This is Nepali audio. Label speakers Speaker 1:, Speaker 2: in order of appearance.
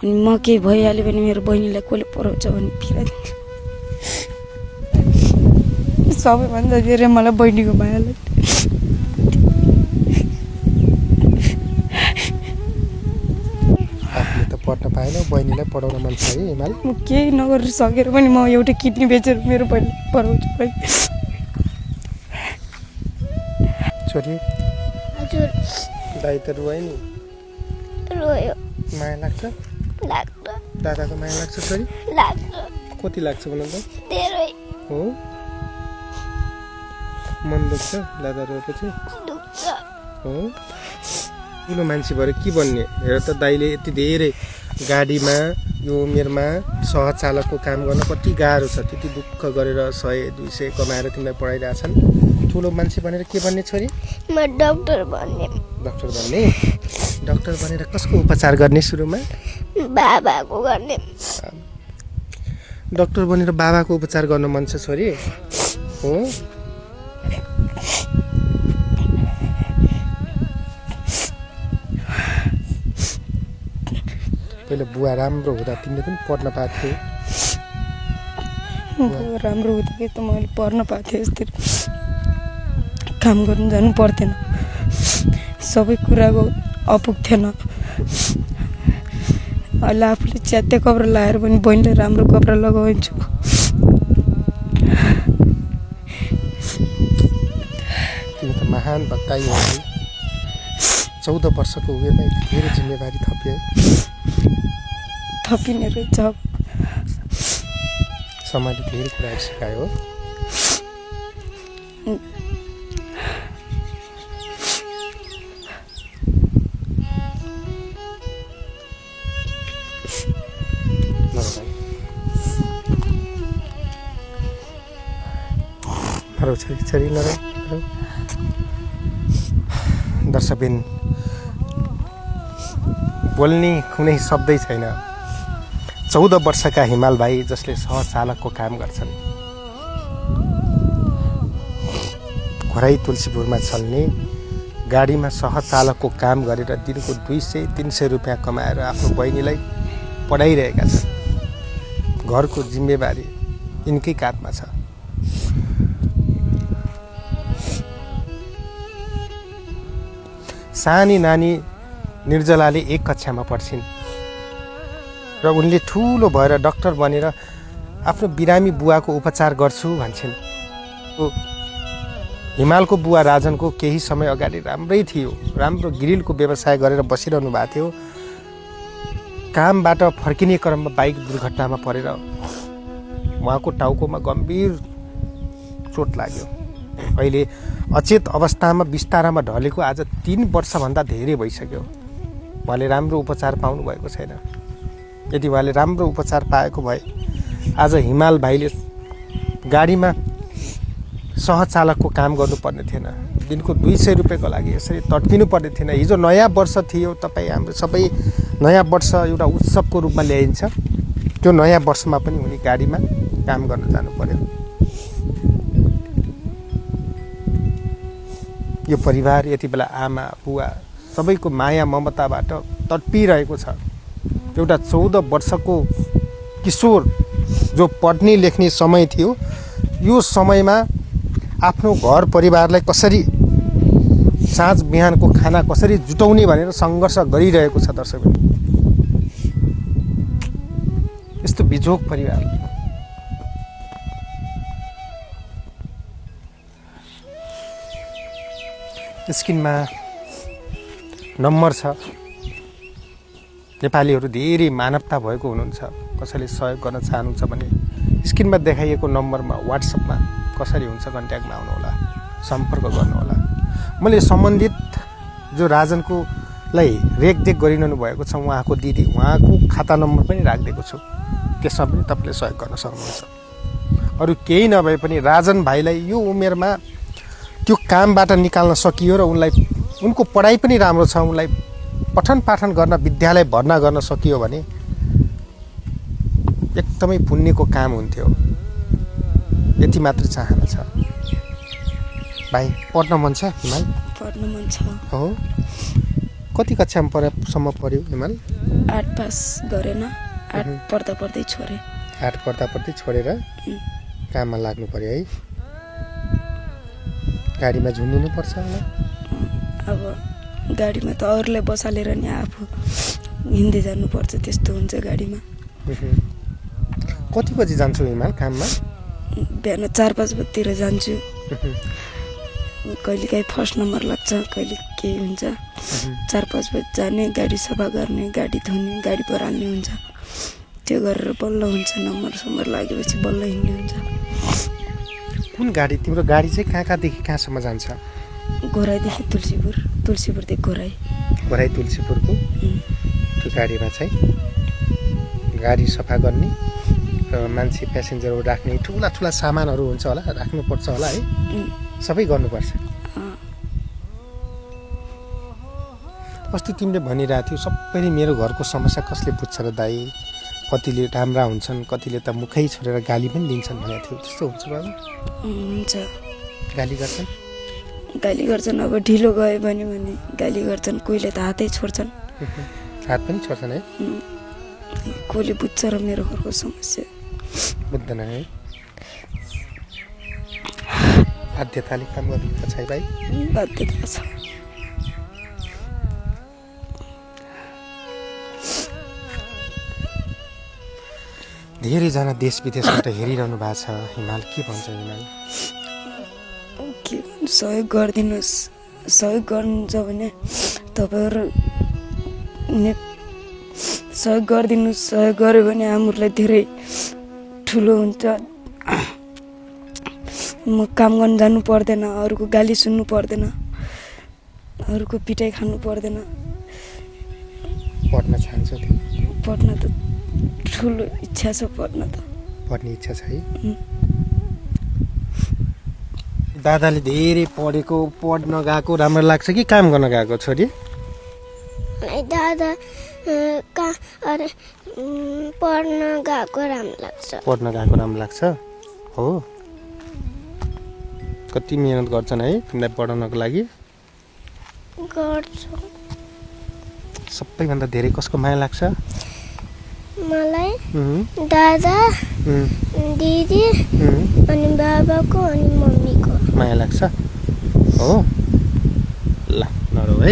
Speaker 1: अनि म केही भइहाल्यो भने मेरो बहिनीलाई कसले पढाउँछ भन्ने फिराइदिन्छ। सबैभन्दा धेरै मलाई बहिनीको माया लाग्छ।
Speaker 2: आफूले त पढ्न पाएन, बहिनीलाई पढाउन मन छ है हिमाल?
Speaker 1: म केही नगरेर सकेर पनि म एउटा किडनी बेचेर मेरो बहिनी पढाउँछु।
Speaker 2: छोरी
Speaker 3: हजुर
Speaker 2: दाइ त रोयो नि?
Speaker 3: रोयो।
Speaker 2: माया लाग्छ?
Speaker 3: लाग्छ।
Speaker 2: दादाको माया लाग्छ छोरी?
Speaker 3: लाग्छ।
Speaker 2: कति लाग्छ भन त?
Speaker 3: धेरै।
Speaker 2: हो? मन दुख्छ दादा रोएपछि?
Speaker 3: दुख्छ।
Speaker 2: हो? ठुलो मान्छे भएर के भन्ने? हेर त दाइले यति धेरै गाडीमा यो उमेरमा सहचालकको काम गर्न कति गाह्रो छ। त्यति दुःख गरेर 100-200 कमाएर तिमीलाई पढाइरहेछन्। ठुलो मान्छे भनेर के भन्ने छोरी?
Speaker 3: म डाक्टर बन्ने।
Speaker 2: डाक्टर बन्ने? डाक्टर बनेर कसको उपचार गर्ने सुरुमा?
Speaker 3: बाबाको गर्ने।
Speaker 2: डाक्टर बनेर बाबाको उपचार गर्न मन छ छोरी? हो? पहिले बुवा राम्रो हुँदा तिमीले पनि पढ्न पाएको
Speaker 1: बुवा राम्रो हुँदाखेरि त मैले पढ्न पाएको थिएँ। यस्तै काम गर्नु जानु पर्थेन, सबै कुराको अपुग थिएन। अहिले आफूले च्यात्ते कपडा लगाएर पनि बहिनीलाई राम्रो कपडा लगाइदिन्छु।
Speaker 2: तिमी त महान भक्ताई हो। 14 वर्षको उमेरमै धेरै जिम्मेवारी थपियो।
Speaker 1: थपिने रहेछ।
Speaker 2: समाजले धेरै कुराहरू सिकायो। छोरी दर्शकबिन बोल्ने कुनै शब्दै छैन। 14 वर्षका हिमाल भाइ जसले सहचालकको काम गर्छन्, घोराई तुलसीपुरमा चल्ने गाडीमा सहचालकको काम गरेर दिनको 200-300 रुपियाँ कमाएर आफ्नो बहिनीलाई पढाइरहेका छन्। घरको जिम्मेवारी यिनकै काँधमा छ। सानी नानी निर्जलाले 1 कक्षामा पढ्छिन् र उनले ठुलो भएर डाक्टर बनेर आफ्नो बिरामी बुवाको उपचार गर्छु भन्छन्। हिमालको बुवा राजनको केही समय अगाडि राम्रै थियो, राम्रो ग्रिलको व्यवसाय गरेर बसिरहनु भएको थियो। कामबाट फर्किने क्रममा बाइक दुर्घटनामा परेर उहाँको टाउकोमा गम्भीर चोट लाग्यो। अहिले अचेत अवस्थामा बिस्तारामा ढलेको आज 3 वर्षभन्दा धेरै भइसक्यो। उहाँले राम्रो उपचार पाउनु भएको छैन। यदि उहाँले राम्रो उपचार पाएको भए आज हिमाल भाइले गाडीमा सहचालकको काम गर्नुपर्ने थिएन। दिनको 200 रुपियाँको लागि यसरी तड्पिनु पर्ने थिएन। हिजो नयाँ वर्ष थियो। तपाईँ हाम्रो सबै नयाँ वर्ष एउटा उत्सवको रूपमा ल्याइन्छ। त्यो नयाँ वर्षमा पनि उनी गाडीमा काम गर्न जानु पर्यो। यो परिवार यति बेला आमा बुवा सबैको माया ममताबाट तडपिरहेको छ। एउटा 14 वर्षको किशोर जो पढ्ने लेख्ने समय थियो, यो समयमा आफ्नो घर परिवारलाई कसरी साँझ बिहानको खाना कसरी जुटाउने भनेर सङ्घर्ष गरिरहेको छ। दर्शकहरू, यस्तो बिजोग परिवार। स्क्रिनमा नम्बर छ। नेपालीहरू धेरै मानवता भएको हुनुहुन्छ। कसैले सहयोग गर्न चाहनुहुन्छ भने स्क्रिनमा देखाइएको नम्बरमा व्हाट्सएपमा कसरी हुन्छ कन्ट्याक्टमा आउनुहोला, सम्पर्क गर्नुहोला। मैले सम्बन्धित जो राजनको लाई रेखदेख गरिरहनु भएको छ उहाँको दिदी, उहाँको खाता नम्बर पनि राखिदिएको छु। त्यसमा पनि तपाईँले सहयोग गर्न सक्नुहुन्छ। अरू केही नभए पनि राजन भाइलाई यो उमेरमा त्यो कामबाट निकाल्न सकियो र उनलाई उनको पढाइ पनि राम्रो छ, उनलाई पठन पाठन गर्न विद्यालय भर्ना गर्न सकियो भने एकदमै पुण्यको काम हुन्थ्यो। यति मात्र चाहना छ। भाइ पढ्न मन छ? हिमाल
Speaker 1: पढ्न मन छ।
Speaker 2: हो, कति कक्षामा सम्म पढ्यो हिमाल?
Speaker 1: 8 पास गरेन, 8 पढ्दा पढ्दै छोडे।
Speaker 2: 8 पढ्दा पढ्दै छोडेर काममा लाग्नु पर्यो है। गाडीमा झुन्डिनु पर्छ होला।
Speaker 1: अब गाडीमा त अरूले बसालेर नि आफू हिँड्दै जानुपर्छ, त्यस्तो हुन्छ गाडीमा।
Speaker 2: कति बजी जान्छौ हिमाल काममा?
Speaker 1: बिहान 4-5 बजीतिर जान्छु। कहिले काहीँ फर्स्ट नम्बर लाग्छ, कहिले केही हुन्छ। 4-5 बजी जाने, गाडी सफा गर्ने, गाडी धुने, गाडी बराल्ने हुन्छ। त्यो गरेर बल्ल हुन्छ, नम्बर लागेपछि बल्ल हिँड्ने हुन्छ।
Speaker 2: कुन गाडी तिम्रो गाडी चाहिँ कहाँदेखि कहाँसम्म जान्छ?
Speaker 1: घोराइदेखि तुलसीपुर, तुलसीपुरदेखि घोराइ।
Speaker 2: घोराइ तुलसीपुरको त्यो गाडीमा चाहिँ गाडी सफा गर्ने र मान्छे प्यासेन्जरहरू राख्ने ठुला ठुला सामानहरू हुन्छ होला, राख्नुपर्छ होला है, सबै गर्नुपर्छ। अस्ति तिमीले भनिरहेको थियौ सबैले मेरो घरको समस्या कसले बुझ्छ र दाइ, कतिले राम्रा हुन्छन्, कतिले त मुखै छोडेर गाली पनि दिन्छन् भनेको थियो। त्यस्तो हुन्छ बाबु?
Speaker 1: हुन्छ,
Speaker 2: गाली गर्छन्?
Speaker 1: गाली गर्छन्। अब ढिलो गयो भने गाली गर्छन्, कोहीले त हातै छोड्छन्।
Speaker 2: हात पनि छोड्छन् है?
Speaker 1: कोहीले बुझ्छ र मेरो घरको समस्या
Speaker 2: बुझ्दैन है। बाध्यताले काम गर्नुपर्छ है भाइ?
Speaker 1: बाध्यता छ।
Speaker 2: धेरैजना देश विदेशबाट हेरिरहनु भएको छ। हिमाल के भन्छ? हिमाल
Speaker 1: के सहयोग गरिदिनुहोस्। सहयोग गर्नुहुन्छ भने तपाईँहरू सहयोग गरिदिनुहोस्। सहयोग गऱ्यो भने हामीहरूलाई धेरै ठुलो हुन्छ। म काम गर्न जानु पर्दैन, अरूको गाली सुन्नु पर्दैन, अरूको पिटाइ खानु पर्दैन।
Speaker 2: पढ्न चाहन्छौ?
Speaker 1: पढ्न त ठुलो इच्छा छ, पढ्न त।
Speaker 2: पढ्ने इच्छा छ है? दादाले धेरै पढेको, पढ्न गएको राम्रो लाग्छ कि काम गर्न गएको छोरी?
Speaker 3: दादा पढ्न गएको राम्रो लाग्छ।
Speaker 2: पढ्न गएको राम्रो लाग्छ हो। कति मिहिनेत गर्छन् है तिमीलाई पढाउनको लागि?
Speaker 3: गर्छु।
Speaker 2: सबैभन्दा धेरै कसको माया लाग्छ?
Speaker 3: मलाई दादा, दिदी अनि बाबाको अनि मम्मीको
Speaker 2: माया लाग्छ हो। ल नरौ है।